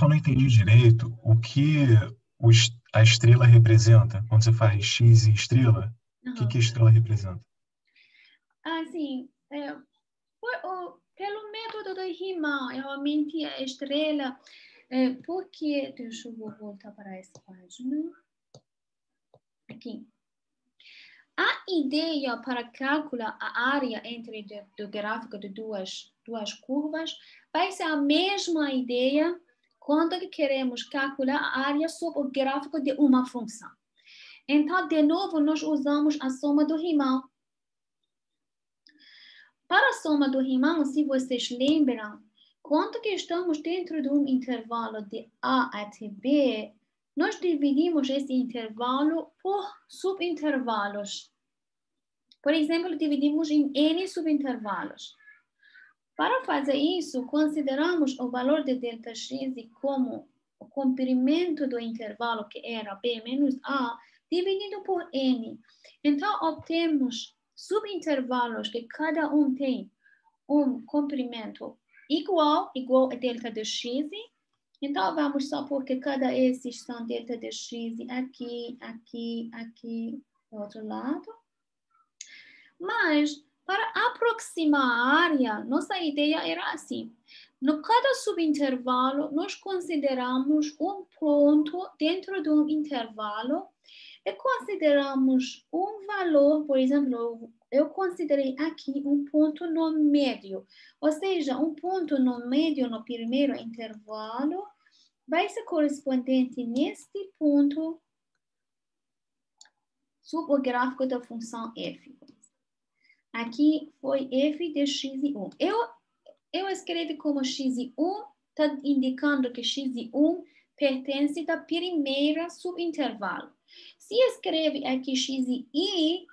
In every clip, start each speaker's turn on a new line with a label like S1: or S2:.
S1: só não entendi direito o que a estrela representa. Quando você faz X e estrela, o que a estrela representa?
S2: Assim, pelo método do Riemann, realmente a estrela, porque, deixa eu voltar para essa página. Aqui. A ideia para calcular a área entre do gráfico de duas curvas vai ser a mesma ideia quando queremos calcular a área sobre o gráfico de uma função. Então, de novo, nós usamos a soma do Riemann. Para a soma do Riemann, se vocês lembram, quando que estamos dentro de um intervalo de A até B, nós dividimos esse intervalo por subintervalos. Por exemplo, dividimos em N subintervalos. Para fazer isso, consideramos o valor de ΔX como o comprimento do intervalo, que era B menos A, dividido por N. Então, obtemos subintervalos que cada um tem um comprimento igual a ΔX. Então, vamos supor que cada esses são ΔX aqui, aqui, aqui, do outro lado. Mas, para aproximar a área, nossa ideia era assim. No cada subintervalo, nós consideramos um ponto dentro de um intervalo e consideramos um valor, por exemplo, eu considerei aqui um ponto no meio. Ou seja, um ponto no meio no primeiro intervalo vai ser correspondente neste ponto sob o gráfico da função f. Aqui foi f de x1. Eu escrevi como x1, está indicando que x1 pertence da primeira subintervalo. Se escreve aqui xi,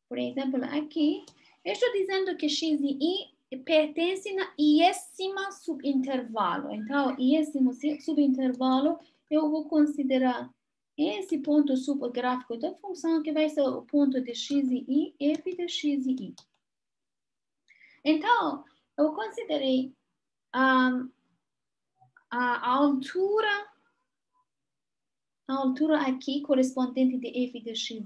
S2: por exemplo, aqui, eu estou dizendo que xi pertence na iésima subintervalo. Então, iésimo subintervalo, eu vou considerar esse ponto subgráfico da função que vai ser o ponto de xi, f de xi. Então, eu considerei a altura aqui correspondente de f de xi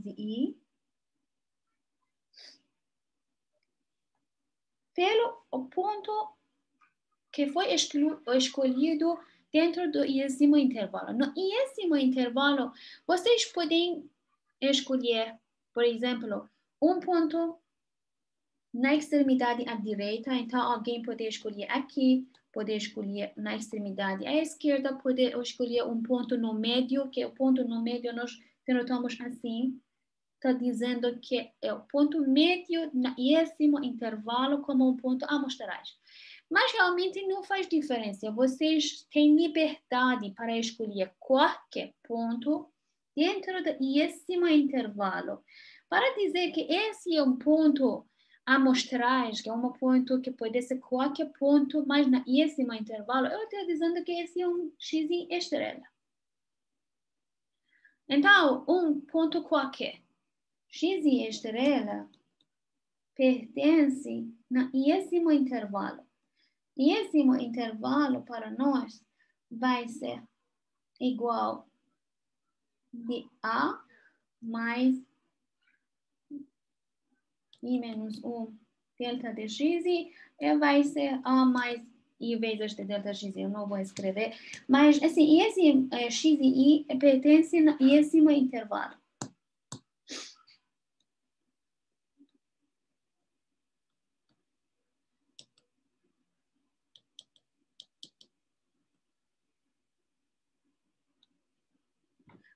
S2: pelo ponto que foi escolhido dentro do iésimo intervalo. No iésimo intervalo, vocês podem escolher, por exemplo, um ponto na extremidade à direita, então alguém pode escolher aqui, pode escolher na extremidade à esquerda, pode escolher um ponto no meio, que o ponto no meio nós denotamos assim, está dizendo que é o ponto médio no iésimo intervalo como um ponto amostragem. Mas realmente não faz diferença. Vocês têm liberdade para escolher qualquer ponto dentro do iésimo intervalo. Para dizer que esse é um ponto amostragem, que é um ponto que pode ser qualquer ponto, mas no iésimo intervalo, eu estou dizendo que esse é um x estrela. Então, um ponto qualquer, x estrela, pertence no iésimo intervalo. Iésimo intervalo para nós vai ser igual de A mais I menos 1 delta de x e vai ser A mais I vezes de delta x. Eu não vou escrever. Mas, assim, esse x e I pertence no iésimo intervalo.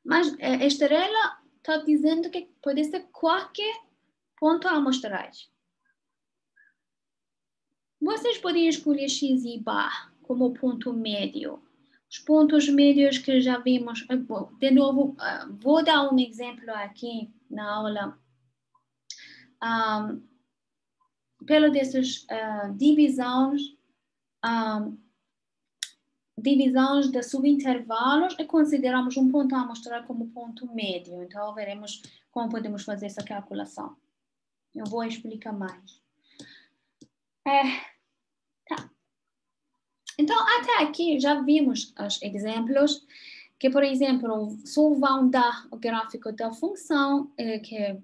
S2: Mas a estrela está dizendo que pode ser qualquer ponto amostragem. Vocês podem escolher x e bar como ponto médio. Os pontos médios que já vimos, de novo, vou dar um exemplo aqui na aula. Pelo dessas divisões de subintervalos e consideramos um ponto a mostrar como ponto médio. Então, veremos como podemos fazer essa calculação. Eu vou explicar mais. Tá. Então, Então, até aqui já vimos os exemplos que, por exemplo, só vão dar o gráfico da função, que é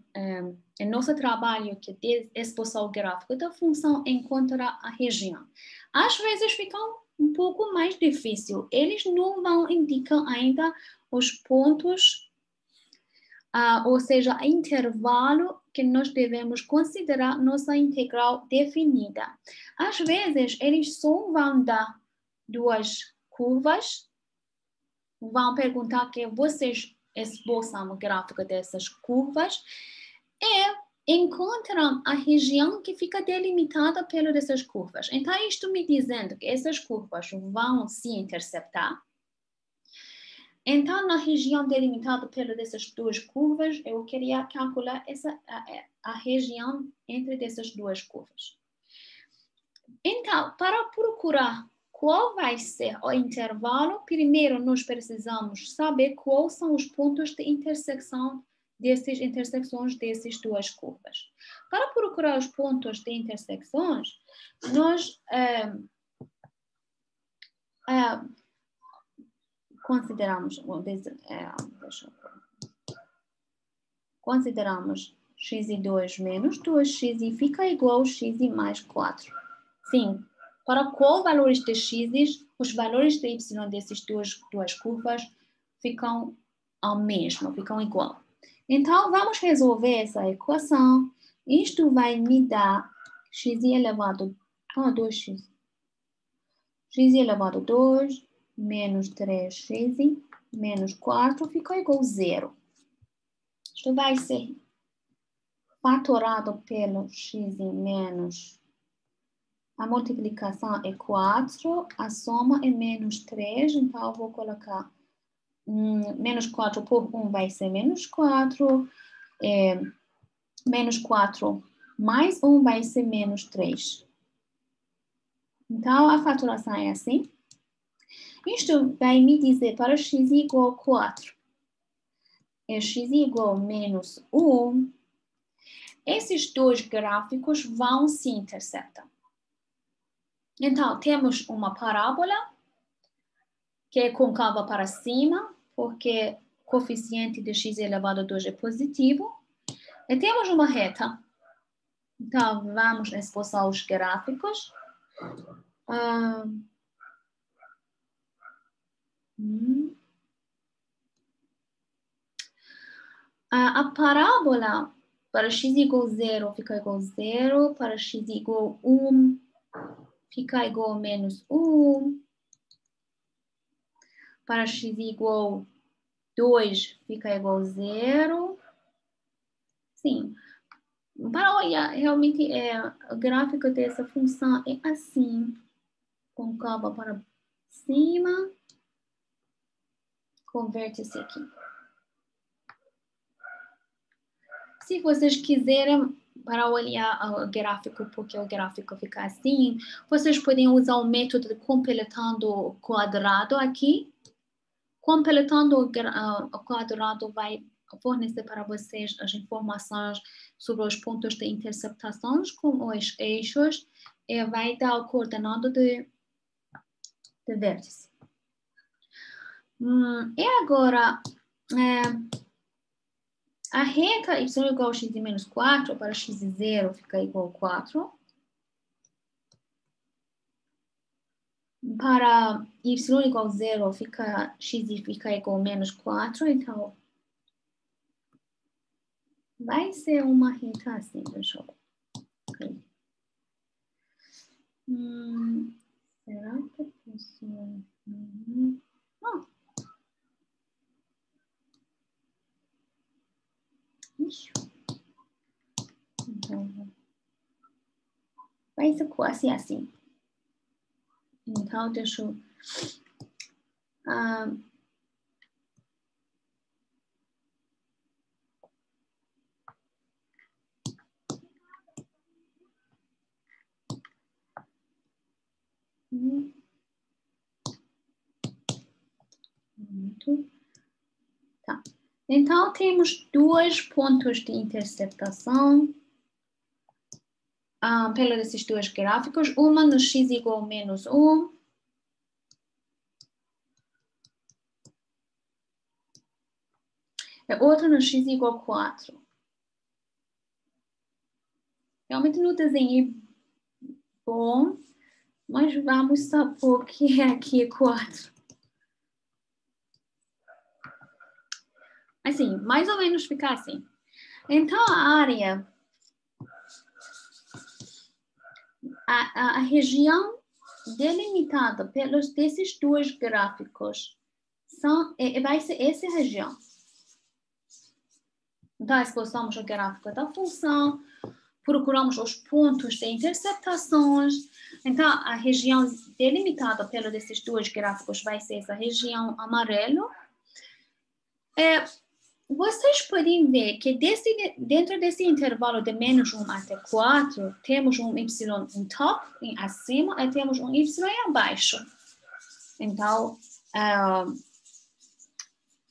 S2: nosso trabalho, que é expressar o gráfico da função, encontrar a região. Às vezes fica um pouco mais difícil. Eles não vão indicar ainda os pontos, ou seja, intervalo que nós devemos considerar nossa integral definida. Às vezes, eles só vão dar duas curvas, vão perguntar que vocês esboçam o gráfico dessas curvas e encontram a região que fica delimitada pelas dessas curvas. Então, isto me dizendo que essas curvas vão se interceptar. Então, na região delimitada pelas dessas duas curvas, eu queria calcular a região entre essas duas curvas. Então, para procurar qual vai ser o intervalo, primeiro nós precisamos saber quais são os pontos de intersecções dessas duas curvas. Para procurar os pontos de intersecções, nós consideramos x2 menos 2x e fica igual a x mais 4. Sim, para qual valores de x, os valores de y dessas duas curvas ficam ao mesmo, ficam igual. Então, vamos resolver essa equação. Isto vai me dar x elevado a 2x. X elevado a 2 menos 3x menos 4 fica igual a 0. Isto vai ser fatorado pelo x menos... A multiplicação é 4, a soma é menos 3, então eu vou colocar menos 4 por 1 vai ser menos 4, menos 4 mais 1 vai ser menos 3. Então, a fatoração é assim. Isto vai me dizer para x igual a 4. X igual a menos 1. Esses dois gráficos vão se interceptar. Então, temos uma parábola que é côncava para cima, porque o coeficiente de x elevado a 2 é positivo. E temos uma reta. Então, vamos esboçar os gráficos. A parábola para x igual a 0 fica igual a 0, para x igual a 1 fica igual a menos 1, para x igual a 2 fica igual a 0. Sim, para olhar, realmente o gráfico dessa função é assim, côncava para cima, com vértice aqui. Se vocês quiserem, para olhar o gráfico, porque o gráfico fica assim, vocês podem usar o método de completando o quadrado aqui. Completando o quadrado vai fornecer para vocês as informações sobre os pontos de interceptações com os eixos e vai dar o coordenado de vértice. E agora, a reta y igual a x menos 4, para x0 fica igual a 4. Para y igual a 0, x fica igual a menos 4, então vai ser uma reta assim, deixa eu ver. Okay. Será que eu posso... Isso. Então, vai ser quase assim. Então, deixa eu... Tá. Então, temos dois pontos de interceptação pelos esses dois gráficos. Uma no x igual a menos 1 É outra no x igual a 4. Realmente não desenhei bom, mas vamos supor que aqui é 4. Assim, mais ou menos fica assim. Então, a área, a região delimitada pelos desses dois gráficos vai ser essa região. Então, exploramos o gráfico da função, procuramos os pontos de interceptações. Então, a região delimitada pelos desses dois gráficos vai ser essa região amarelo. Vocês podem ver que dentro desse intervalo de menos 1 até 4, temos um y em top, em acima, e temos um y em abaixo. Então,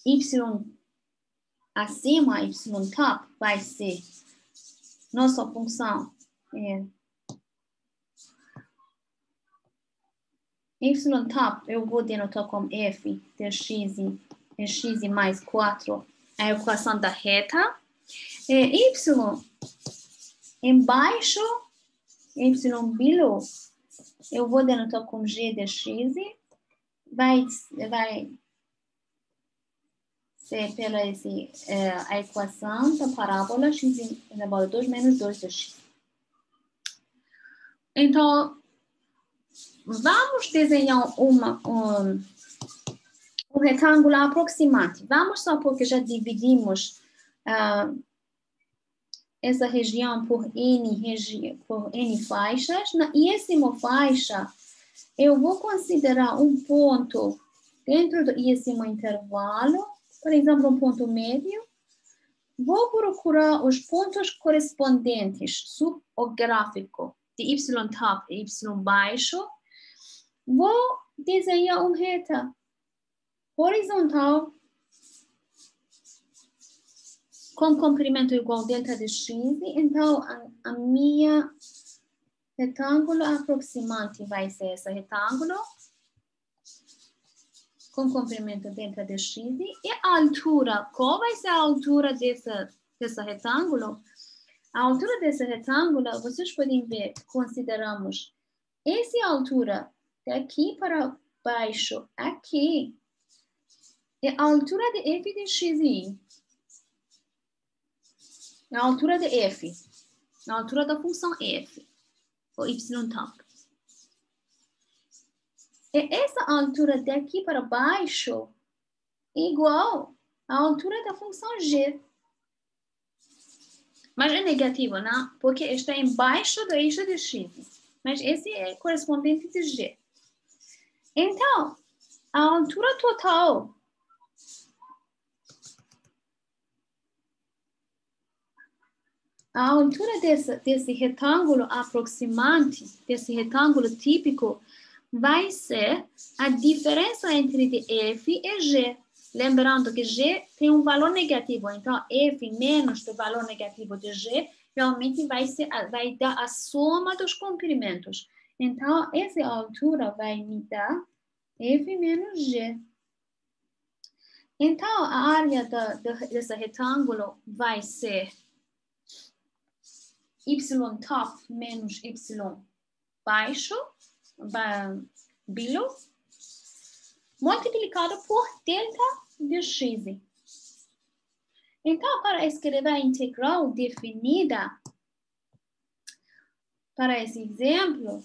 S2: y acima, y top, vai ser nossa função. Y top, eu vou denotar como f de x mais 4. A equação da reta. Y embaixo, y below, eu vou denotar como g de x. Vai ser pela a equação da parábola x elevado a 2 menos 2 de x. Então, vamos desenhar um retângulo aproximante. Vamos supor que já dividimos essa região por N faixas. Na décima faixa, eu vou considerar um ponto dentro do décimo intervalo, por exemplo, um ponto médio. Vou procurar os pontos correspondentes sob o gráfico de y top e y baixo. Vou desenhar uma reta horizontal com comprimento igual a delta de x. Então, a minha retângulo aproximante vai ser esse retângulo com comprimento delta de x. E a altura, qual vai ser a altura desse retângulo? A altura desse retângulo, vocês podem ver, consideramos essa altura daqui para baixo, aqui, é a altura de f de xi. É a altura de f. A altura da função f, o y top. E essa altura daqui para baixo é igual à altura da função g. Mas é negativo, né? Porque está embaixo do eixo de x. Mas esse é correspondente de g. Então, a altura total desse retângulo aproximante, desse retângulo típico, vai ser a diferença entre f e g. Lembrando que g tem um valor negativo, então f menos o valor negativo de g realmente vai dar a soma dos comprimentos. Então, essa altura vai me dar f menos g. Então, a área desse retângulo vai ser y top menos y baixo, below, multiplicado por delta de x. Então, para escrever a integral definida para esse exemplo,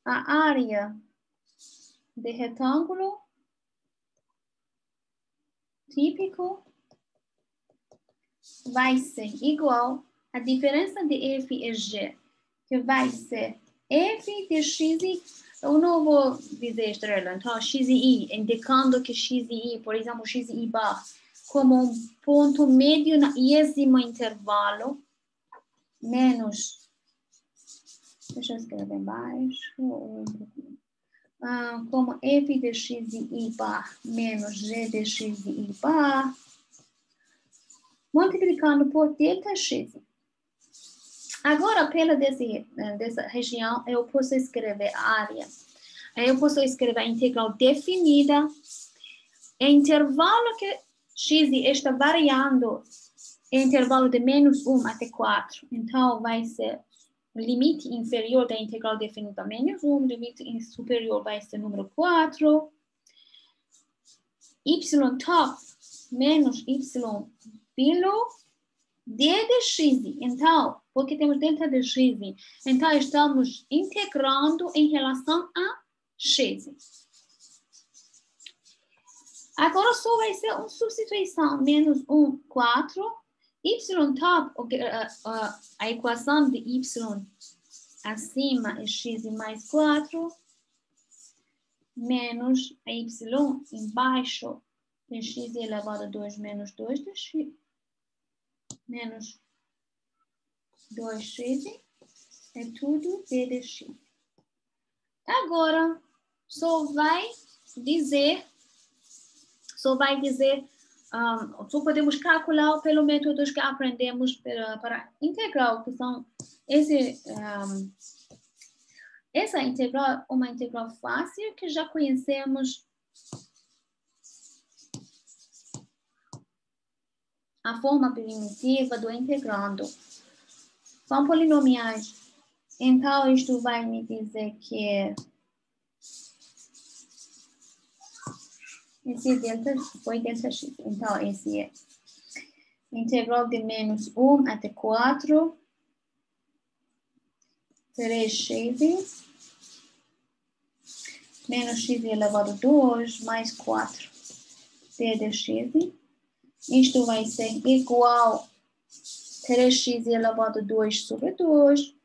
S2: a área de retângulo típico vai ser igual à diferença de f e g, que vai ser f de x. Eu não vou dizer estrela, então xi, indicando que xi, por exemplo, xi bar, como um ponto médio no décimo intervalo, menos, deixa eu escrever embaixo, como f de xi bar menos g de xi bar, multiplicando por delta x. Agora, dessa região, eu posso escrever a área. Eu posso escrever a integral definida. O intervalo que x está variando é intervalo de -1 até 4. Então, vai ser o limite inferior da integral definida -1, o limite superior vai ser número 4. Y top menos y below d de x. Então, porque temos delta de x, então estamos integrando em relação a x. Agora só vai ser uma substituição, -1, 4. Y top, a equação de y acima é x mais 4, menos a y embaixo é x elevado a 2 menos 2 de x, menos 2x, é tudo d de x. Agora, só podemos calcular pelo método que aprendemos para integral, que são essa integral, uma integral fácil que já conhecemos a forma primitiva do integrando. São polinomiais. Então, isto vai me dizer que esse delta foi delta x. Então, esse é integral de -1 até 4, 3x, menos x elevado a 2, mais 4, d de x. Isto vai ser igual a 3x elevado a 2 sobre 2,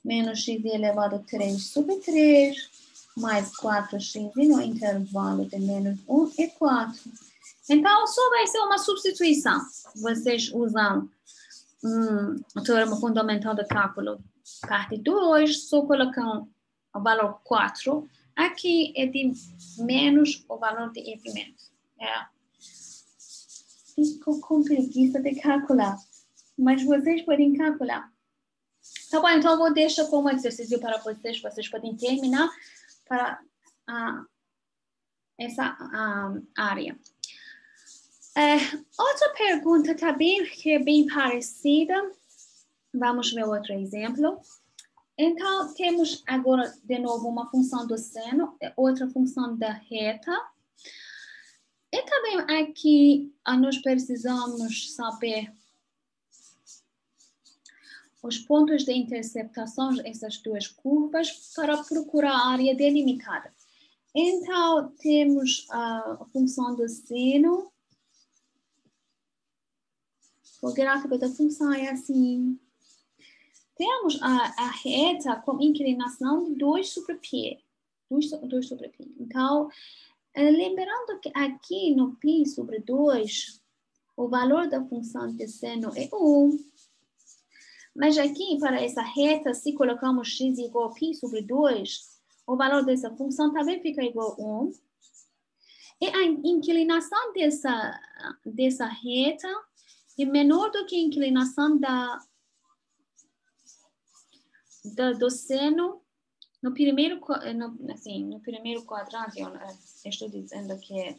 S2: menos x elevado a 3 sobre 3, mais 4x no intervalo de -1 e 4. Então, só vai ser uma substituição. Vocês usam o teorema fundamental do cálculo, parte 2, só colocam o valor 4. Aqui é de menos o valor de f menos. Fico com preguiça de calcular, mas vocês podem calcular. Tá bom, então eu vou deixar como exercício para vocês. Vocês podem terminar para essa área. Outra pergunta também, que é bem parecida. Vamos ver outro exemplo. Então, temos agora, de novo, uma função do seno, outra função da reta. E também aqui nós precisamos saber os pontos de interceptação dessas duas curvas para procurar a área delimitada. Então, temos a função do seno. O gráfico da função é assim. Temos a reta com inclinação de 2 sobre π. 2 sobre π. Então, lembrando que aqui no π sobre 2, o valor da função de seno é 1. Mas aqui, para essa reta, se colocamos x igual a π sobre 2, o valor dessa função também fica igual a 1. E a inclinação dessa reta é menor do que a inclinação do seno no primeiro quadrante. Eu estou dizendo que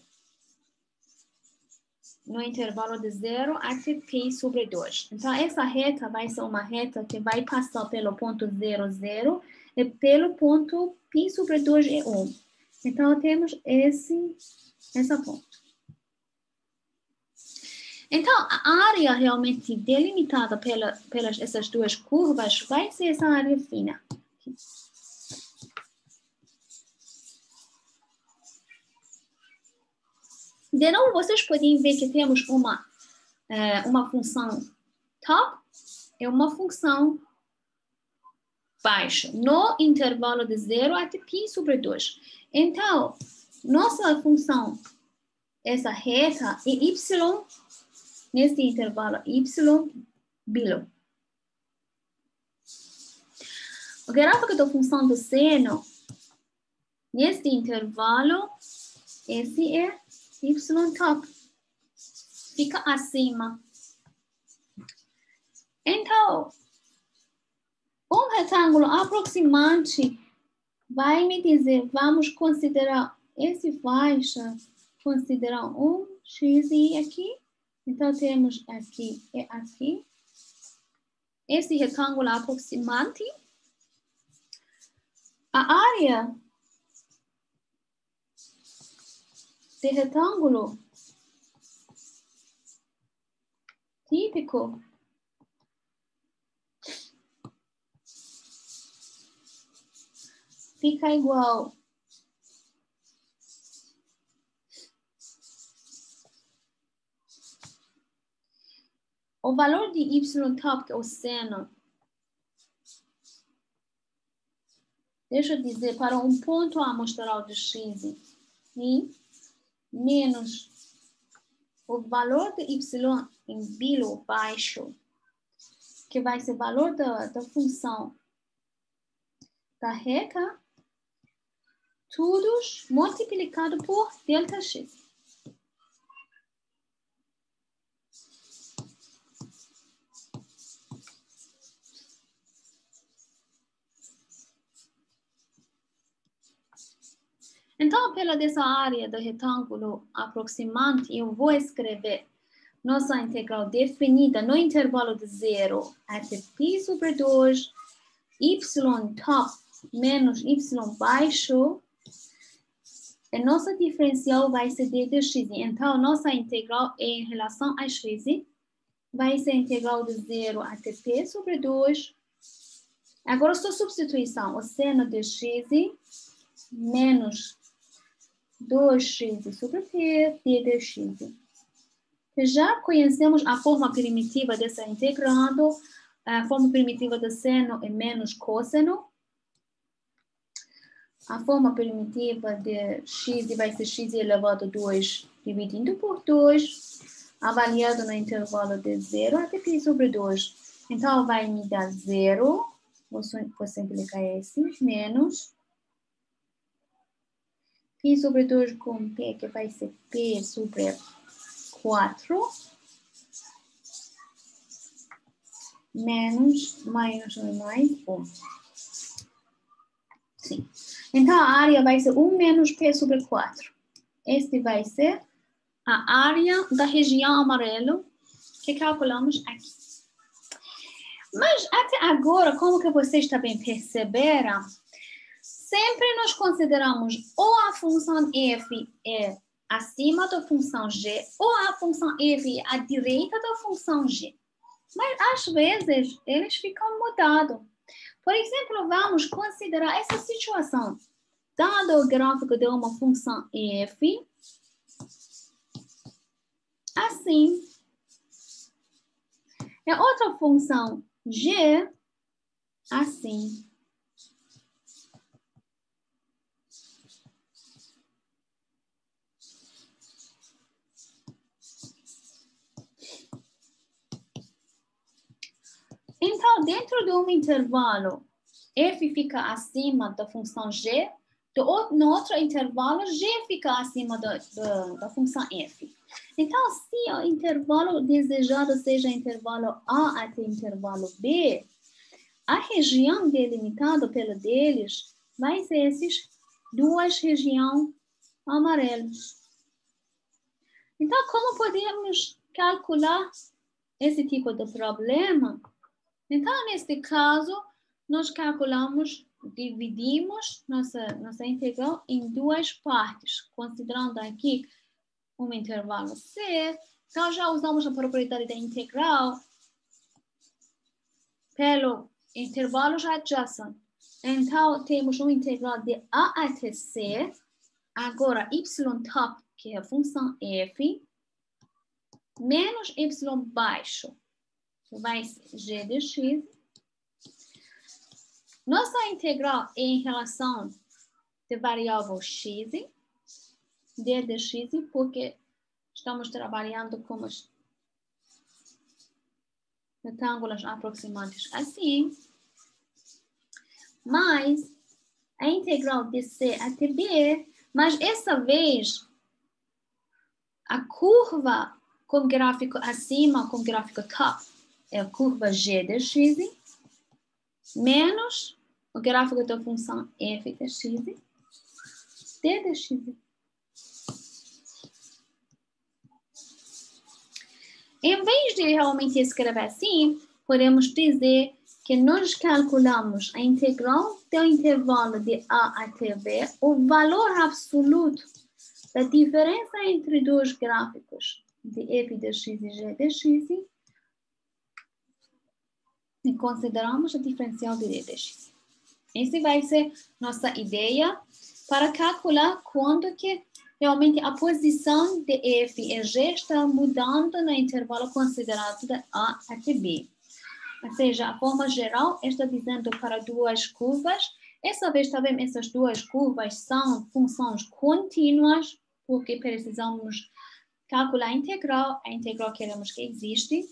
S2: no intervalo de 0 até π sobre 2. Então, essa reta vai ser uma reta que vai passar pelo ponto 0, 0, e pelo ponto π sobre 2 é 1. Então, temos essa ponto. Então, a área realmente delimitada pelas essas duas curvas vai ser essa área fina. De novo, vocês podem ver que temos uma função top e uma função baixa, no intervalo de 0 até π sobre 2. Então, nossa função, essa reta, é y, nesse intervalo, y below. O gráfico da função do seno, neste intervalo, esse é y top, fica acima. Então, Um retângulo aproximante vai me dizer, vamos considerar esse faixa, considerar um x aqui. Então, temos aqui e aqui. Esse retângulo aproximante. A área de retângulo típico fica igual o valor de y top, que é o seno, deixa eu dizer, para um ponto amostral de x, e menos o valor de y em bilo baixo, que vai ser o valor da função da reta, todos multiplicado por delta x. Então, pela dessa área do retângulo aproximante, eu vou escrever nossa integral definida no intervalo de 0 até π sobre 2, y top menos y baixo, a nossa diferencial vai ser d de x. Então, nossa integral em relação a x vai ser a integral de 0 até π sobre 2. Agora, sua substituição, o seno de x menos 2x sobre π, d de x. Já conhecemos a forma primitiva dessa integrando. A forma primitiva do seno é menos cosseno. A forma primitiva de x vai ser x elevado a 2 dividindo por 2, avaliado no intervalo de 0 até π sobre 2. Então, vai me dar 0, vou simplificar esse, menos π sobre 2 com π, que vai ser π sobre 4, menos, mais 1. Sim. Então, a área vai ser 1 menos π sobre 4. Este vai ser a área da região amarelo que calculamos aqui. Mas, até agora, como que vocês também perceberam, sempre nós consideramos ou a função f é acima da função g, ou a função f é à direita da função g. Mas, às vezes, eles ficam mudados. Por exemplo, vamos considerar essa situação. Dado o gráfico de uma função f, assim. E outra função g, assim. Então, dentro de um intervalo, f fica acima da função g, no outro intervalo, g fica acima da função f. Então, se o intervalo desejado seja intervalo A até intervalo B, a região delimitada pelo deles vai ser essas duas regiões amarelas. Então, como podemos calcular esse tipo de problema? Então, neste caso, nós calculamos, dividimos nossa integral em duas partes, considerando aqui um intervalo C. Então, já usamos a propriedade da integral pelo intervalo adjacente. Então, temos uma integral de A até C. Agora, y top, que é a função f, menos y baixo, que vai ser g de x. Nossa integral é em relação de variável x, d de x, porque estamos trabalhando com os retângulos aproximantes assim. Mas a integral de c até b, mas essa vez a curva com gráfico acima, com gráfico top, é a curva g de x. menos o gráfico da função f de x, d de x. Em vez de realmente escrever assim, podemos dizer que nós calculamos a integral do intervalo de a até b, o valor absoluto da diferença entre dois gráficos de f de x e g de x, e consideramos a diferencial de d de x. Essa vai ser nossa ideia para calcular quando que realmente a posição de f e g está mudando no intervalo considerado de a até b. Ou seja, a forma geral está dizendo para duas curvas. Essa vez também essas duas curvas são funções contínuas, porque precisamos calcular a integral queremos que existe.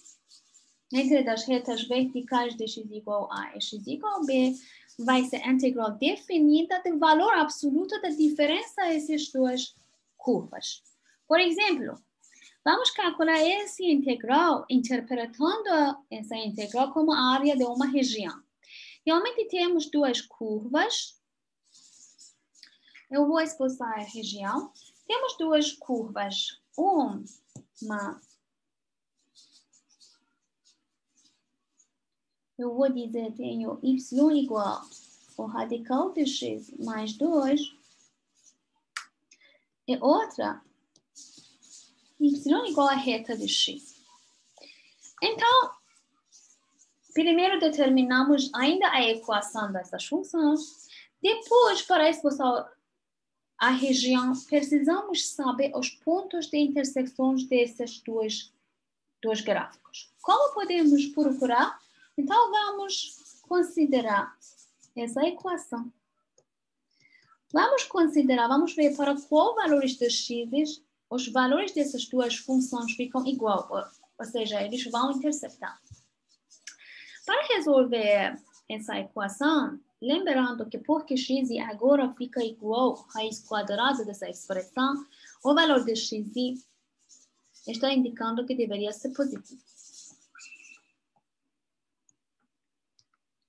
S2: Entre as retas verticais de x igual a e x igual a b, vai ser a integral definida do valor absoluto da diferença dessas duas curvas. Por exemplo, vamos calcular essa integral interpretando essa integral como a área de uma região. Realmente temos duas curvas. Eu vou esboçar a região. Temos duas curvas. Eu vou dizer, tenho y igual ao radical de x mais 2. E outra, y igual a reta de x. Então, primeiro determinamos ainda a equação dessas funções. Depois, para esboçar a região, precisamos saber os pontos de intersecção desses dois gráficos. Como podemos procurar? Então, vamos considerar essa equação. Vamos ver para qual valores de x, os valores dessas duas funções ficam igual, ou seja, eles vão interceptar. Para resolver essa equação, lembrando que porque x agora fica igual à raiz quadrada dessa expressão, o valor de x está indicando que deveria ser positivo.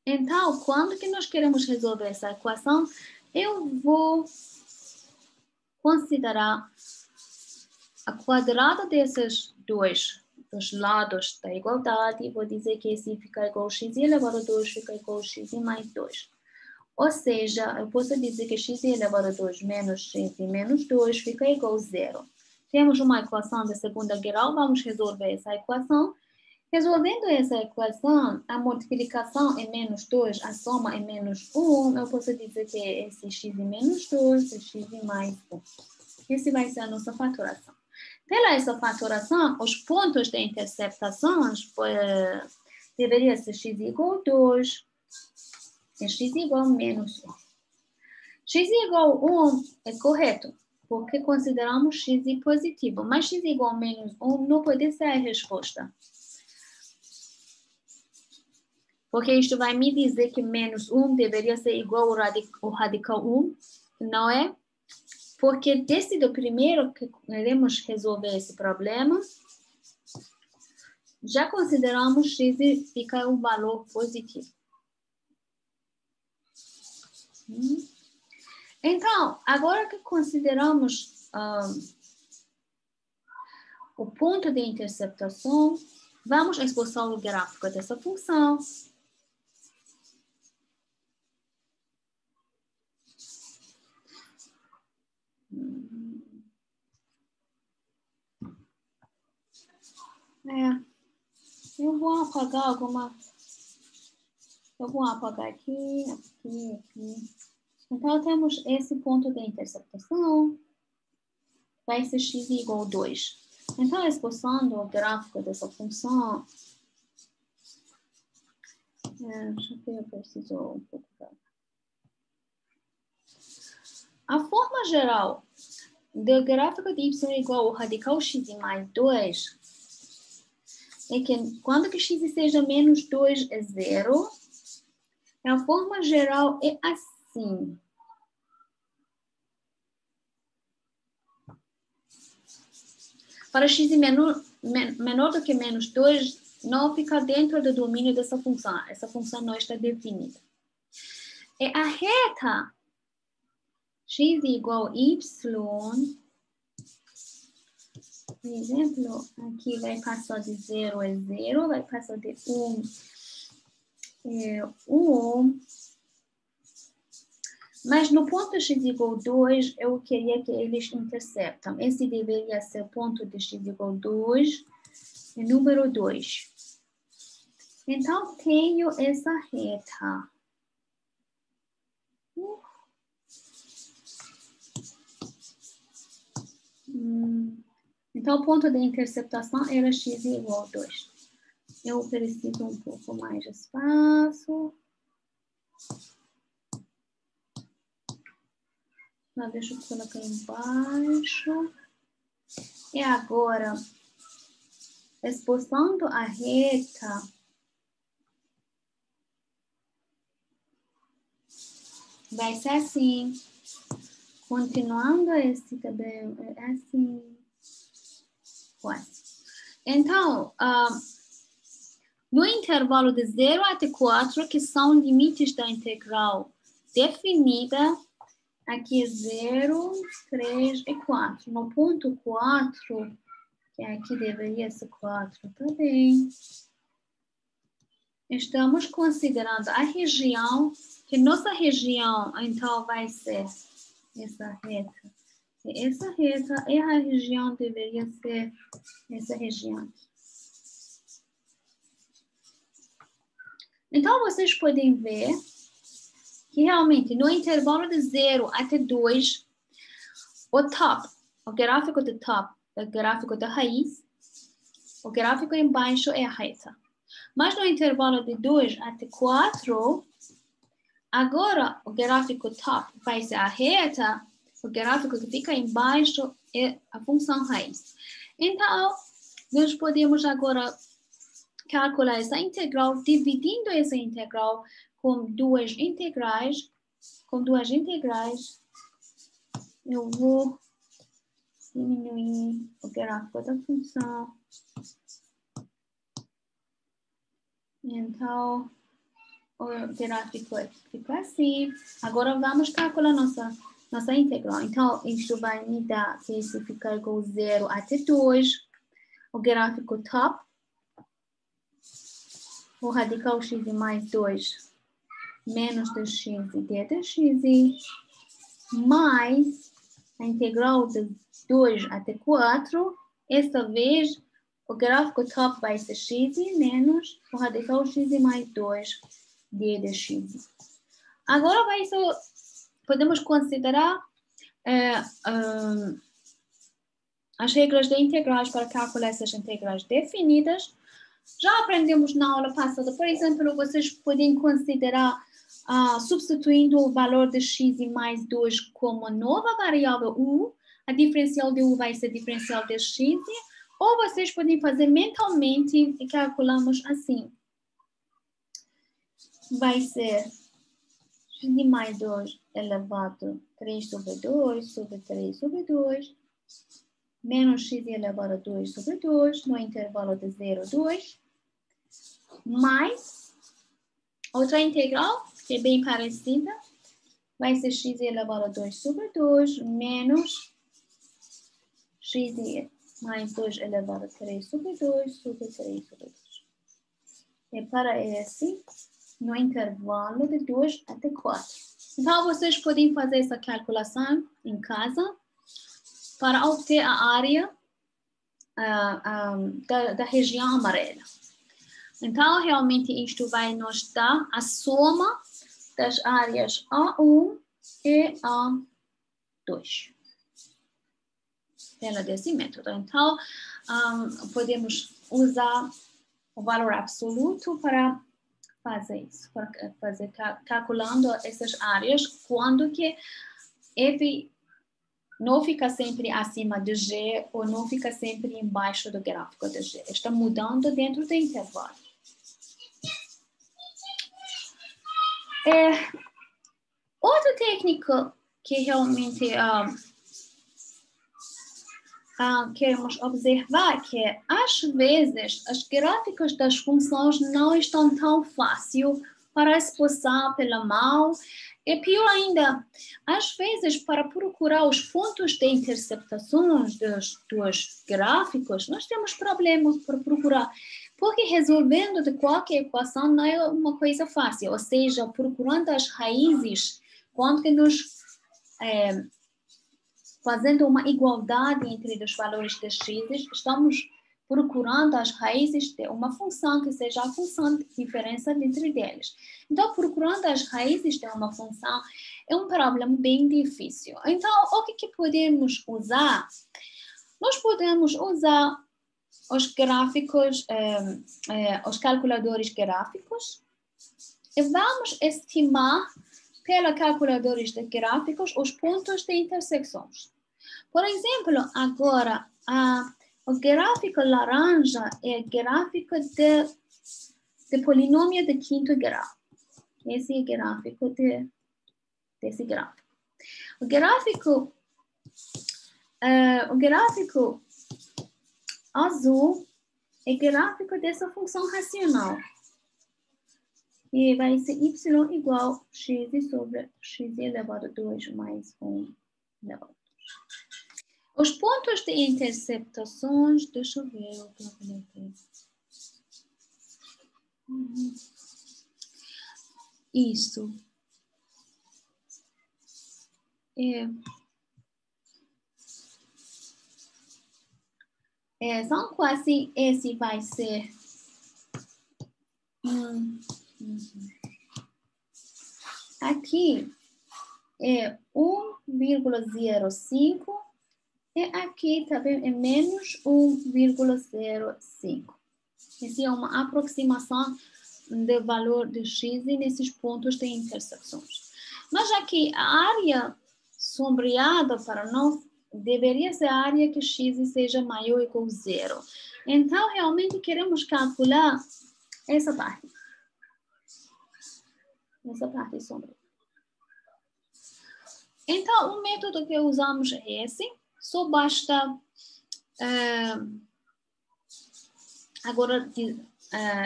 S2: Então, quando que nós queremos resolver essa equação, eu vou considerar a quadrada desses dois lados da igualdade e vou dizer que esse fica igual a x elevado a 2 fica igual a x mais 2. Ou seja, eu posso dizer que x elevado a 2 menos x menos 2 fica igual a 0. Temos uma equação de segunda grau, vamos resolver essa equação. Resolvendo essa equação, a multiplicação é menos 2, a soma é menos 1. Eu posso dizer que esse x menos 2 é x mais 1. Esse vai ser a nossa fatoração. Pela essa fatoração, os pontos de interceptações deveria ser x igual a 2 e x igual a menos 1. X igual a 1 é correto, porque consideramos x positivo, mas x igual a menos 1 não pode ser a resposta. Porque isto vai me dizer que menos 1 deveria ser igual ao radical 1, não é? Porque desde o primeiro que queremos resolver esse problema, já consideramos x fica um valor positivo. Então, agora que consideramos o ponto de interceptação, vamos esboçar o gráfico dessa função. Eu vou apagar Eu vou apagar aqui. Então, temos esse ponto de interceptação. Vai ser x igual a 2. Então, esboçando o gráfico dessa função. Deixa eu ver, eu preciso um pouco. A forma geral do gráfico de y igual ao radical x mais 2 é que quando que x seja menos 2 é 0, a forma geral é assim. Para x menor do que menos 2, não fica dentro do domínio dessa função. Essa função não está definida. E a reta x igual a y, por exemplo, aqui vai passar de 0 a 0, vai passar de 1 a 1. Mas no ponto x igual a 2, eu queria que eles interceptam. Esse deveria ser o ponto de x igual a 2, e número 2. Então, tenho essa reta. Então, o ponto de interceptação era x igual a 2. Eu preciso um pouco mais de espaço. Deixa eu colocar embaixo. E agora, esboçando a reta, vai ser assim. Continuando esse também, é assim. Quase. Então, no intervalo de 0 até 4, que são limites da integral definida, aqui é 0, 3 e 4. No ponto 4, que aqui deveria ser 4 também, estamos considerando a região, que nossa região, então, vai ser essa reta. E essa reta e a região deveria ser essa região aqui. Então, vocês podem ver que realmente no intervalo de 0 até 2, o gráfico do top, o gráfico da raiz, o gráfico embaixo é a reta. Mas no intervalo de 2 até 4, agora o gráfico top vai ser a reta, o gráfico que fica embaixo é a função raiz. Então, nós podemos agora calcular essa integral, dividindo essa integral com duas integrais. Eu vou diminuir o gráfico da função. Então, o gráfico fica assim. Agora vamos calcular nossa integral. Então, isso vai me dar que isso fica igual a 0 até 2. O gráfico top. O radical x mais 2 menos 2x e d de x mais a integral de 2 até 4. Esta vez, o gráfico top vai ser x menos o radical x mais 2 d de x. Agora podemos considerar as regras de integrais para calcular essas integrais definidas. Já aprendemos na aula passada, por exemplo, vocês podem considerar substituindo o valor de x mais 2 como nova variável u, a diferencial de u vai ser diferencial de x, ou vocês podem fazer mentalmente e calculamos assim. Vai ser x mais 2 elevado a 3 sobre 2 sobre 3 sobre 2, menos x elevado a 2 sobre 2, no intervalo de 0 a 2, mais outra integral, que é bem parecida, vai ser x elevado a 2 sobre 2, menos x mais 2 elevado a 3 sobre 2 sobre 3 sobre 2. E para esse, no intervalo de 2 até 4. Então, vocês podem fazer essa calculação em casa para obter a área da região amarela. Então, realmente, isto vai nos dar a soma das áreas A1 e A2 pela desse método. Então, podemos usar o valor absoluto para fazer isso, para fazer calculando essas áreas, quando que F não fica sempre acima de G ou não fica sempre embaixo do gráfico de G. Está mudando dentro do intervalo. Outra técnica que realmente queremos observar que, às vezes, as gráficas das funções não estão tão fáceis para expulsar pela mão. E pior ainda, às vezes, para procurar os pontos de interceptações dos gráficos, nós temos problemas para procurar, porque resolvendo de qualquer equação não é uma coisa fácil, ou seja, procurando as raízes, quando que nos fazendo uma igualdade entre os valores de x, estamos procurando as raízes de uma função que seja a função de diferença entre eles. Então, procurando as raízes de uma função é um problema bem difícil. Então, o que podemos usar? Nós podemos usar os gráficos, os calculadores gráficos, e vamos estimar pela calculadores de gráficos os pontos de intersecções. Por exemplo, agora, o gráfico laranja é o gráfico de polinômio de quinto grau. Esse é o gráfico desse gráfico. O gráfico azul é o gráfico dessa função racional. E vai ser y igual a x sobre x elevado a 2 mais 1 elevado a 2. Os pontos de interceptações, deixa eu ver o que eu coloquei. Isso. São quase, esse vai ser... Aqui é 1,05 e aqui também é menos 1,05. Essa é uma aproximação do valor de x nesses pontos de intersecções. Mas aqui a área sombreada para nós deveria ser a área que x seja maior ou igual a 0. Então, realmente queremos calcular essa parte. Essa parte sombria. Então, o método que usamos é esse. Só basta agora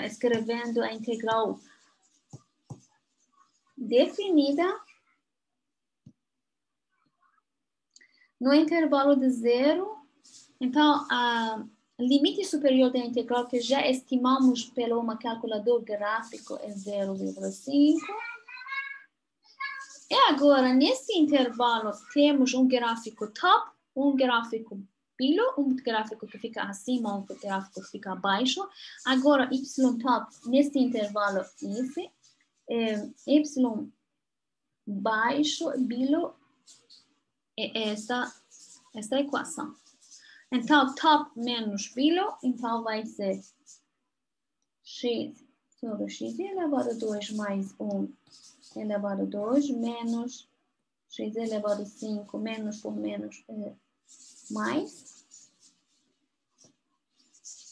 S2: escrevendo a integral definida no intervalo de 0. Então, o limite superior da integral que já estimamos pelo uma calculador gráfico é 0,5. E agora, nesse intervalo, temos um gráfico top, um gráfico below, um gráfico que fica acima, um gráfico que fica abaixo. Agora, y top, nesse intervalo, esse. Y baixo, below, é essa equação. Então, top menos below, então vai ser x sobre x elevado a 2 mais 1 elevado a 2 menos x elevado a 5 menos por menos mais.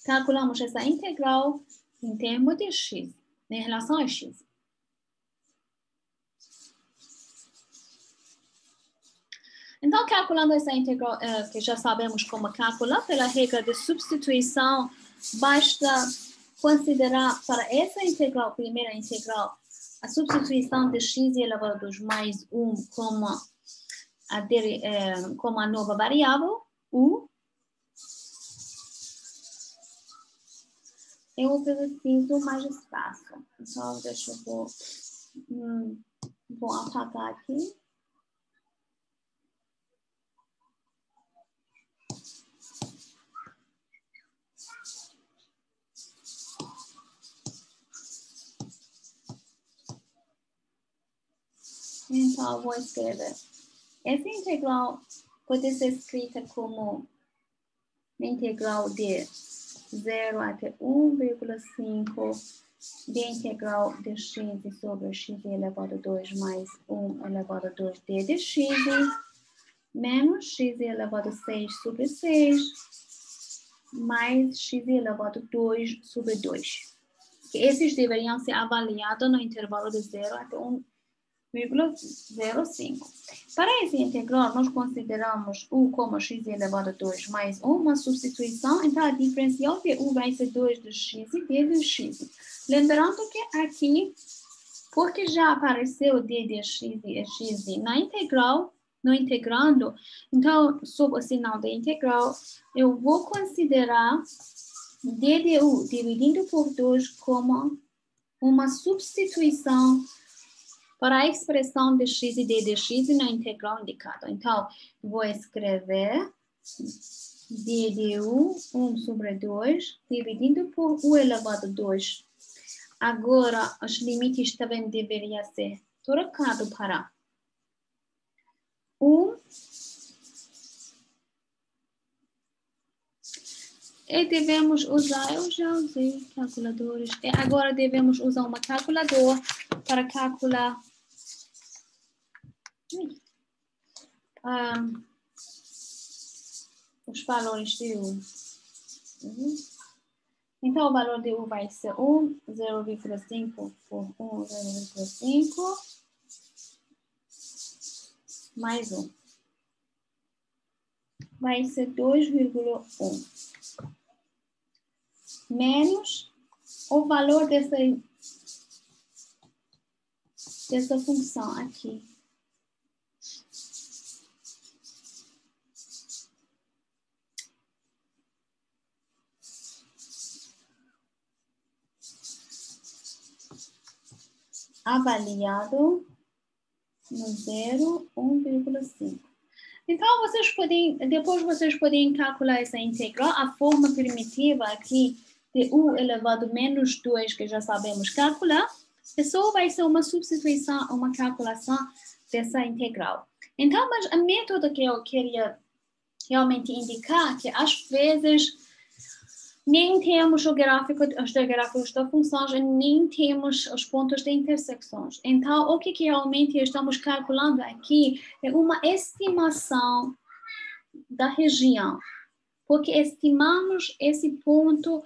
S2: Calculamos essa integral em termos de x, em relação a x. Então, calculando essa integral, que já sabemos como calcular, pela regra de substituição, basta considerar para essa integral, primeira integral, a substituição de x elevado a 2 mais 1 como a nova variável, u. Eu preciso mais espaço. Então, deixa eu vou apagar aqui. Então, eu vou escrever. Essa integral pode ser escrita como integral de 0 até 1,5 de integral de x sobre x elevado a 2 mais 1 elevado a 2d de x menos x elevado a 6 sobre 6 mais x elevado a 2 sobre 2. Esses deveriam ser avaliados no intervalo de 0 até 0,05. Para esse integral, nós consideramos u como x elevado a 2 mais 1, uma substituição, então a diferencial de u vai ser 2 de x e d de x. Lembrando que aqui, porque já apareceu d de x e x na integral, no integrando, então, sob o sinal da integral, eu vou considerar d de u dividido por 2 como uma substituição para a expressão de x e d de x na integral indicada. Então, vou escrever d de u, 1 sobre 2, dividido por u elevado a 2. Agora, os limites também deveriam ser trocados para 1. E devemos usar, eu já usei calculadores. E agora devemos usar uma calculadora para calcular os valores de u. Então, o valor de u vai ser 1, 0,5 por 1, 0,5, mais 1. Vai ser 2,1. Menos o valor dessa função aqui. Avaliado no 0, 1,5. Então, depois vocês podem calcular essa integral, a forma primitiva aqui de u elevado a menos 2, que já sabemos calcular, e só vai ser uma substituição, uma calculação dessa integral. Então, mas o método que eu queria realmente indicar, que às vezes nem temos os gráficos da funções e nem temos os pontos de intersecções. Então, o que realmente estamos calculando aqui é uma estimação da região, porque estimamos esse ponto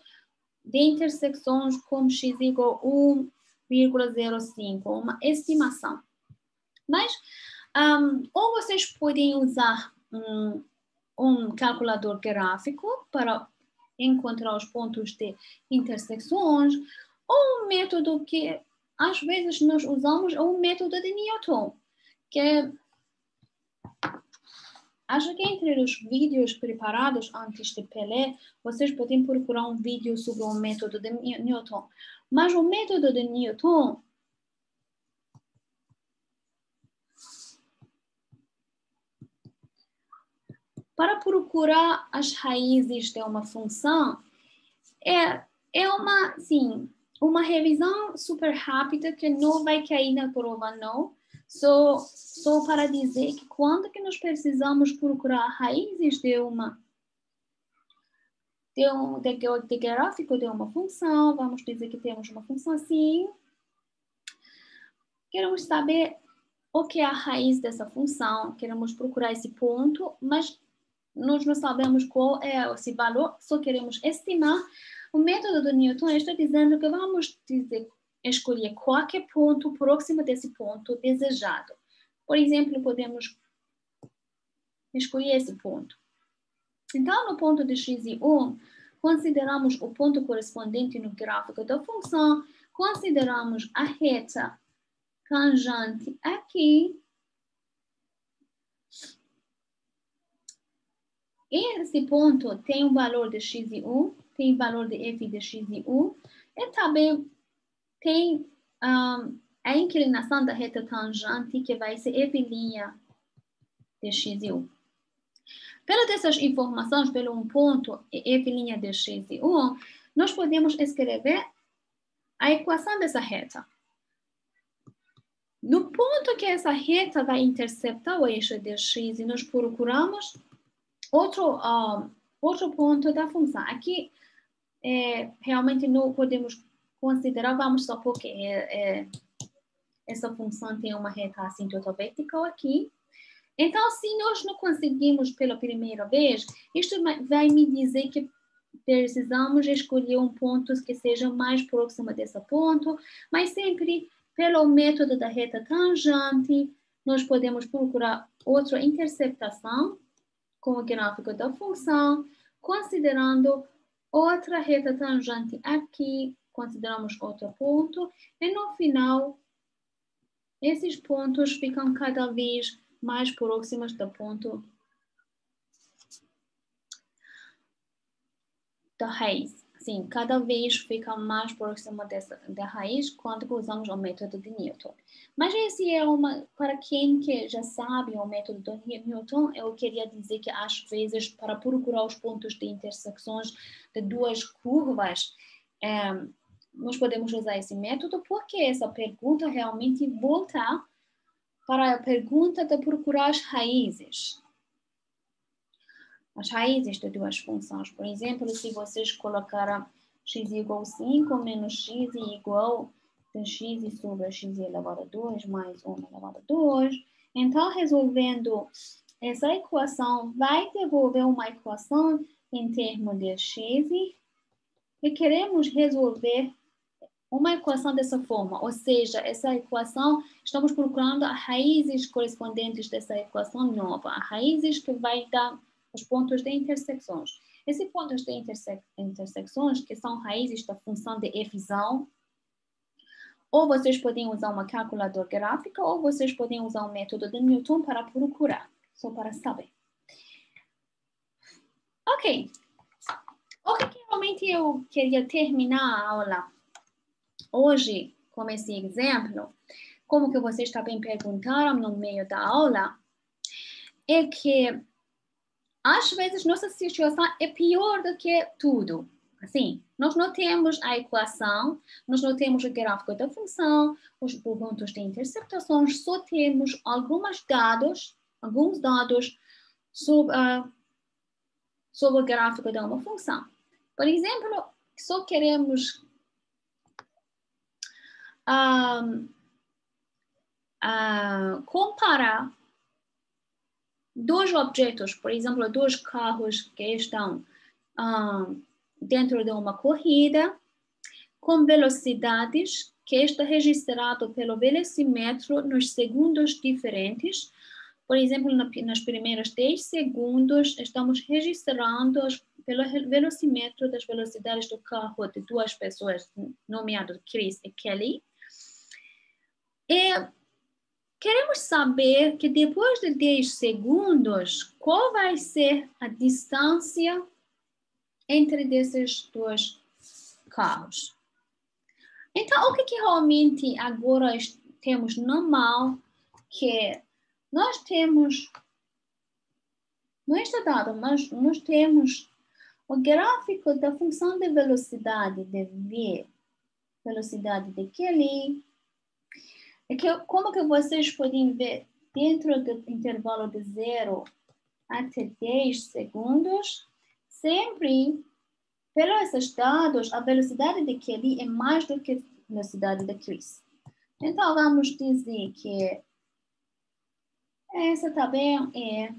S2: de intersecções com x igual a 1,05, uma estimação. Mas, ou vocês podem usar um calculador gráfico para encontrar os pontos de intersecções, ou um método que às vezes nós usamos, o método de Newton, que acho que entre os vídeos preparados antes de Pelé, vocês podem procurar um vídeo sobre o método de Newton. Mas o método de Newton para procurar as raízes de uma função, é uma revisão super rápida que não vai cair na prova, não. Só para dizer que quando que nós precisamos procurar raízes de gráfico de uma função, vamos dizer que temos uma função assim, queremos saber o que é a raiz dessa função, queremos procurar esse ponto, mas nós não sabemos qual é esse valor, só queremos estimar. O método do Newton está dizendo que vamos escolher qualquer ponto próximo desse ponto desejado. Por exemplo, podemos escolher esse ponto. Então, no ponto de x e 1, consideramos o ponto correspondente no gráfico da função, consideramos a reta tangente aqui. Esse ponto tem um valor de x e 1, tem valor de f de x e 1, e também tem a inclinação da reta tangente, que vai ser f' de x e 1. Pelas essas informações, pelo um ponto f' de x e 1, nós podemos escrever a equação dessa reta. No ponto que essa reta vai interceptar o eixo de x, e nós procuramos outro ponto da função. Aqui, realmente não podemos considerar, vamos supor que essa função tem uma reta assíntota vertical aqui. Então, se nós não conseguimos pela primeira vez, isto vai me dizer que precisamos escolher um ponto que seja mais próximo desse ponto, mas sempre pelo método da reta tangente, nós podemos procurar outra interceptação com o gráfico da função, considerando outra reta tangente aqui, consideramos outro ponto, e no final, esses pontos ficam cada vez mais próximos do ponto da raiz. Sim, cada vez fica mais próximo da raiz quando usamos o método de Newton. Mas esse é para quem que já sabe o método de Newton, eu queria dizer que às vezes para procurar os pontos de intersecções de duas curvas, nós podemos usar esse método porque essa pergunta realmente volta para a pergunta de procurar as raízes. As raízes de duas funções. Por exemplo, se vocês colocaram x igual a 5 menos x igual a x sobre x elevado a 2 mais 1 elevado a 2. Então, resolvendo essa equação, vai devolver uma equação em termos de x e queremos resolver uma equação dessa forma, ou seja, essa equação, estamos procurando as raízes correspondentes dessa equação nova, as raízes que vai dar os pontos de intersecções. Esses pontos de intersecções, que são raízes da função de efusão, ou vocês podem usar uma calculadora gráfica, ou vocês podem usar o método de Newton para procurar, só para saber. Ok. O que realmente eu queria terminar a aula hoje, com esse exemplo, como que vocês também perguntaram no meio da aula, é que às vezes nossa situação é pior do que tudo. Assim, nós não temos a equação, nós não temos o gráfico da função, os pontos de interceptações, só temos alguns dados sobre o gráfico de uma função. Por exemplo, só queremos comparar dois objetos, por exemplo, dois carros que estão dentro de uma corrida, com velocidades que está registrado pelo velocímetro nos segundos diferentes. Por exemplo, nos primeiros 10 segundos, estamos registrando pelo velocímetro das velocidades do carro de duas pessoas, nomeadas Chris e Kelly. E queremos saber que depois de 10 segundos, qual vai ser a distância entre esses dois carros. Então, o que realmente agora temos normal, que nós temos, não está dado, mas nós temos o gráfico da função de velocidade de V, velocidade de Kelly, como que vocês podem ver dentro do intervalo de 0 até 10 segundos, sempre, pelos esses dados, a velocidade de Kelly é mais do que a velocidade de Chris. Então, vamos dizer que essa também é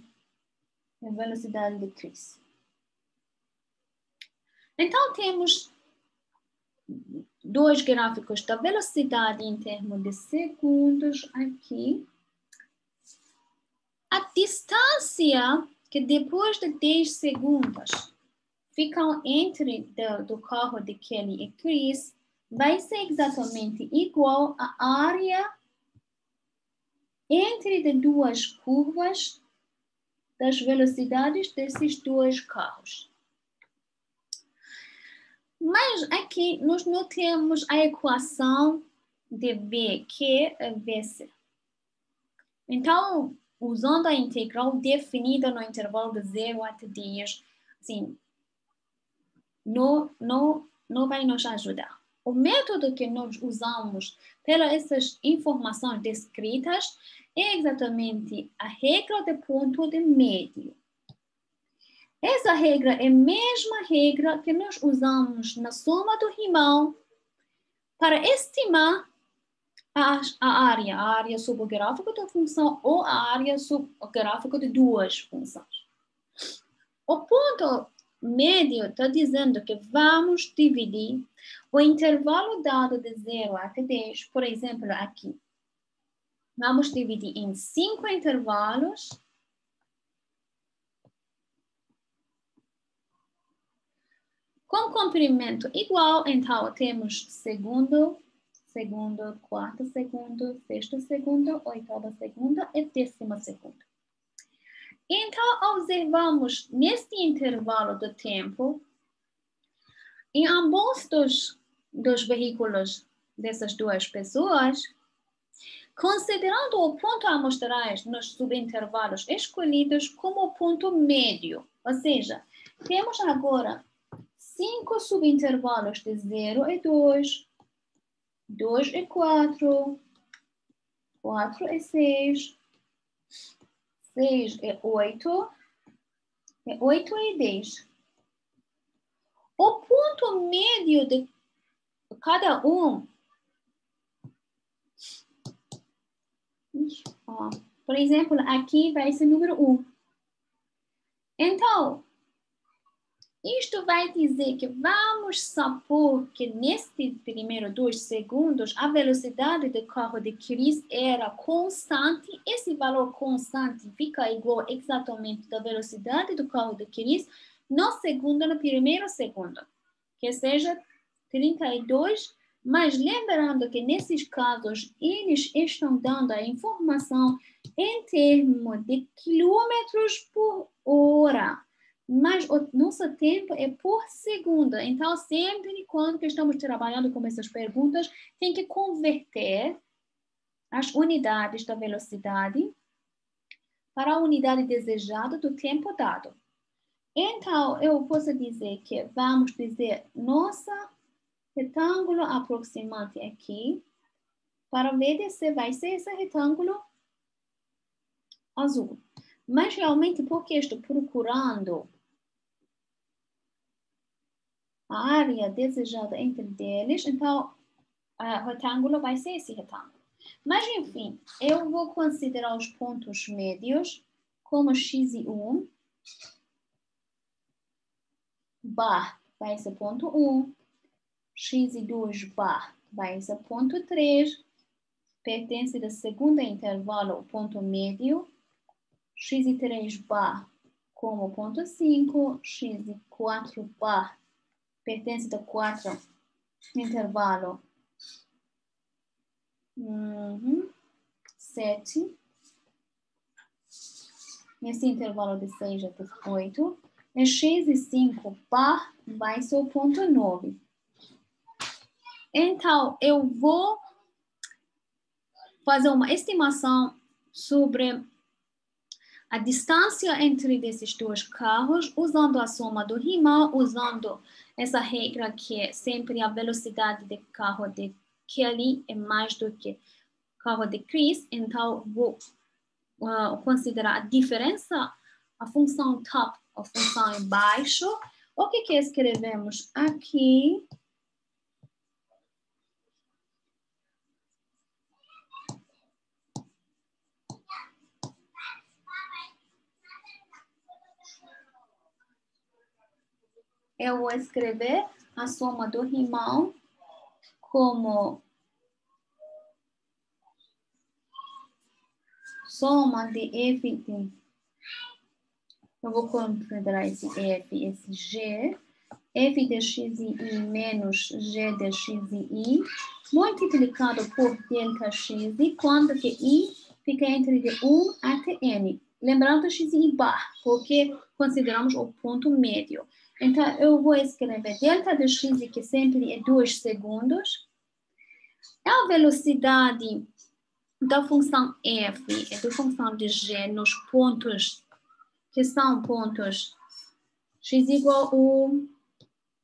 S2: a velocidade de Chris. Então, temos dois gráficos da velocidade em termos de segundos aqui. A distância que depois de 10 segundos ficam entre do carro de Kelly e Chris vai ser exatamente igual à área entre as duas curvas das velocidades desses dois carros. Mas aqui nós não temos a equação de V, que é VC. Então, usando a integral definida no intervalo de 0 até 10, assim, não vai nos ajudar. O método que nós usamos para essas informações descritas é exatamente a regra de ponto de médio. Essa regra é a mesma regra que nós usamos na soma do rimão para estimar a área sobre o gráfico da função ou a área sobre o gráfico de duas funções. O ponto médio está dizendo que vamos dividir o intervalo dado de 0 até 10, por exemplo, aqui. Vamos dividir em 5 intervalos. Com comprimento igual, então temos segundo, quarto segundo, sexto segundo, oitavo segundo e 10º segundo. Então, observamos neste intervalo do tempo, em ambos dos veículos dessas duas pessoas, considerando o ponto amostrais nos subintervalos escolhidos como ponto médio. Ou seja, temos agora 5 subintervalos de 0 e 2, 2 e 4, 4 e 6, 6 e 8, e 8 e 10. O ponto médio de cada um, por exemplo, aqui vai ser número 1. Então, isto vai dizer que vamos supor que neste primeiro 2 segundos a velocidade do carro de Chris era constante. Esse valor constante fica igual exatamente da velocidade do carro de Chris no primeiro segundo, que seja 32. Mas lembrando que nesses casos eles estão dando a informação em termos de quilômetros por hora. Mas o nosso tempo é por segundo. Então, sempre quando estamos trabalhando com essas perguntas, tem que converter as unidades da velocidade para a unidade desejada do tempo dado. Então, eu posso dizer que vamos dizer nosso retângulo aproximante aqui. Para o VDC vai ser esse retângulo azul. Mas realmente, porque estou procurando a área desejada entre eles, então o retângulo vai ser esse retângulo. Mas, enfim, eu vou considerar os pontos médios como x1, bar vai ser ponto 1, x2 bar vai ser ponto 3, pertence do segundo intervalo, ponto médio, x3 bar como ponto 5, x4 bar pertence do quarto intervalo 7. Nesse intervalo de 6 até 8. E x5 bar vai ser o ponto 9. Então, eu vou fazer uma estimação sobre a distância entre esses dois carros, usando a soma do Riemann, usando essa regra que é sempre a velocidade do carro de Kelly é mais do que carro de Chris. Então, vou considerar a diferença, a função top, a função embaixo. O que escrevemos aqui? Eu vou escrever a soma do Riemann como soma de F de... Eu vou considerar esse F, esse G. F de xi menos G de xi multiplicado por delta x, quando que I fica entre de 1 até n. Lembrando xi bar, porque consideramos o ponto médio. Então, eu vou escrever delta de x, que sempre é 2 segundos. A velocidade da função f e da função de g nos pontos, que são pontos x igual a 1,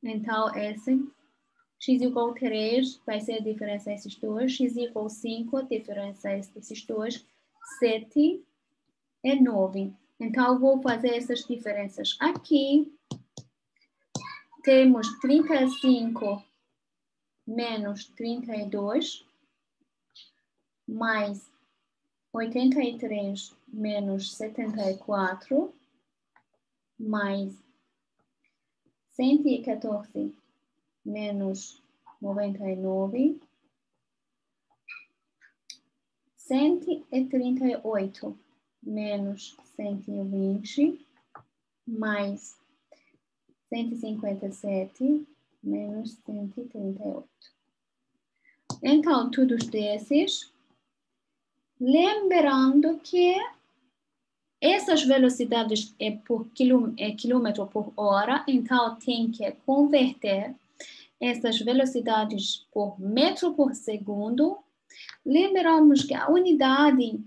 S2: então esse, x igual a 3, vai ser a diferença desses dois, x igual a 5, a diferença desses dois, 7 e 9. Então, vou fazer essas diferenças aqui. Temos 35 menos 32, mais 83 menos 74, mais 114 menos 99, 138 menos 120, mais 157 menos 138. Então, todos desses, lembrando que essas velocidades é por quilômetro por hora, então tem que converter essas velocidades por metro por segundo. Lembramos que a unidade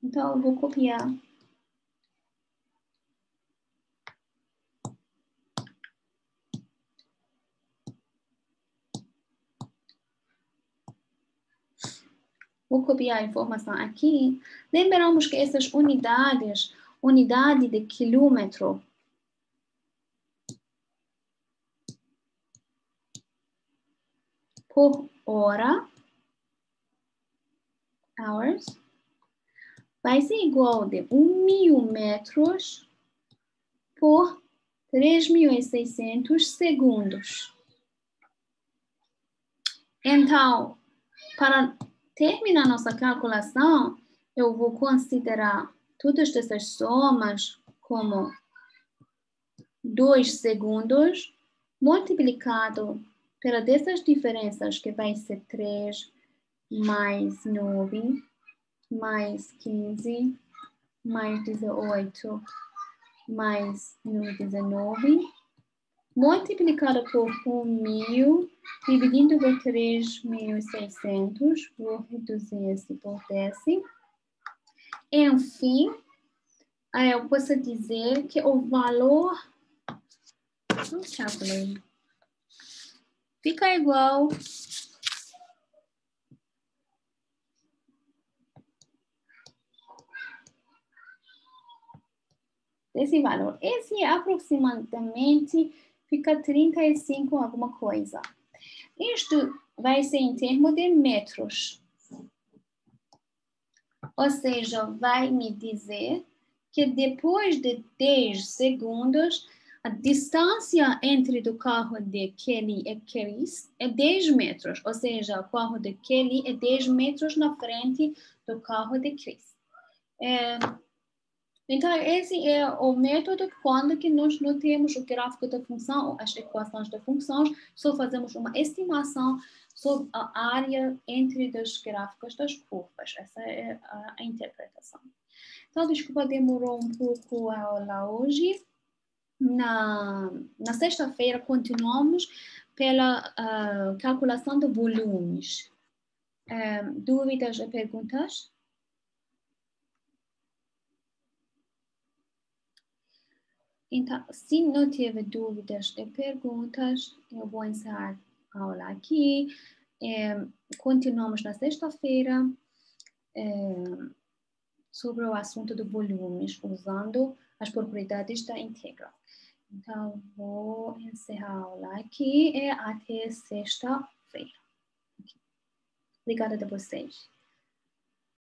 S2: então eu vou copiar. Vou copiar a informação aqui. Lembramos que essas unidades, unidade de quilômetro, por hora, hours, vai ser igual de 1.000 metros por 3.600 segundos. Então, para terminar nossa calculação, eu vou considerar todas essas somas como 2 segundos multiplicado pela dessas diferenças, que vai ser 3 mais 9, mais 15, mais 18, mais 19, multiplicado por 1.000, dividindo por 3.600, vou reduzir esse por 10. Enfim, eu posso dizer que o valor fica igual esse valor. Esse aproximadamente fica 35 alguma coisa. Isto vai ser em termos de metros. Ou seja, vai me dizer que depois de 10 segundos, a distância entre o carro de Kelly e Chris é 10 metros. Ou seja, o carro de Kelly é 10 metros na frente do carro de Chris. Então, esse é o método quando que nós não temos o gráfico da função, as equações da função, só fazemos uma estimação sobre a área entre os gráficos das curvas. Essa é a interpretação. Então, desculpa, demorou um pouco a aula hoje. Na sexta-feira, continuamos pela calculação de volumes. Dúvidas ou perguntas? Então, se não tiver dúvidas e perguntas, eu vou encerrar a aula aqui. Continuamos na sexta-feira sobre o assunto de volumes, usando as propriedades da integral. Então, vou encerrar a aula aqui e até sexta-feira. Obrigada a vocês.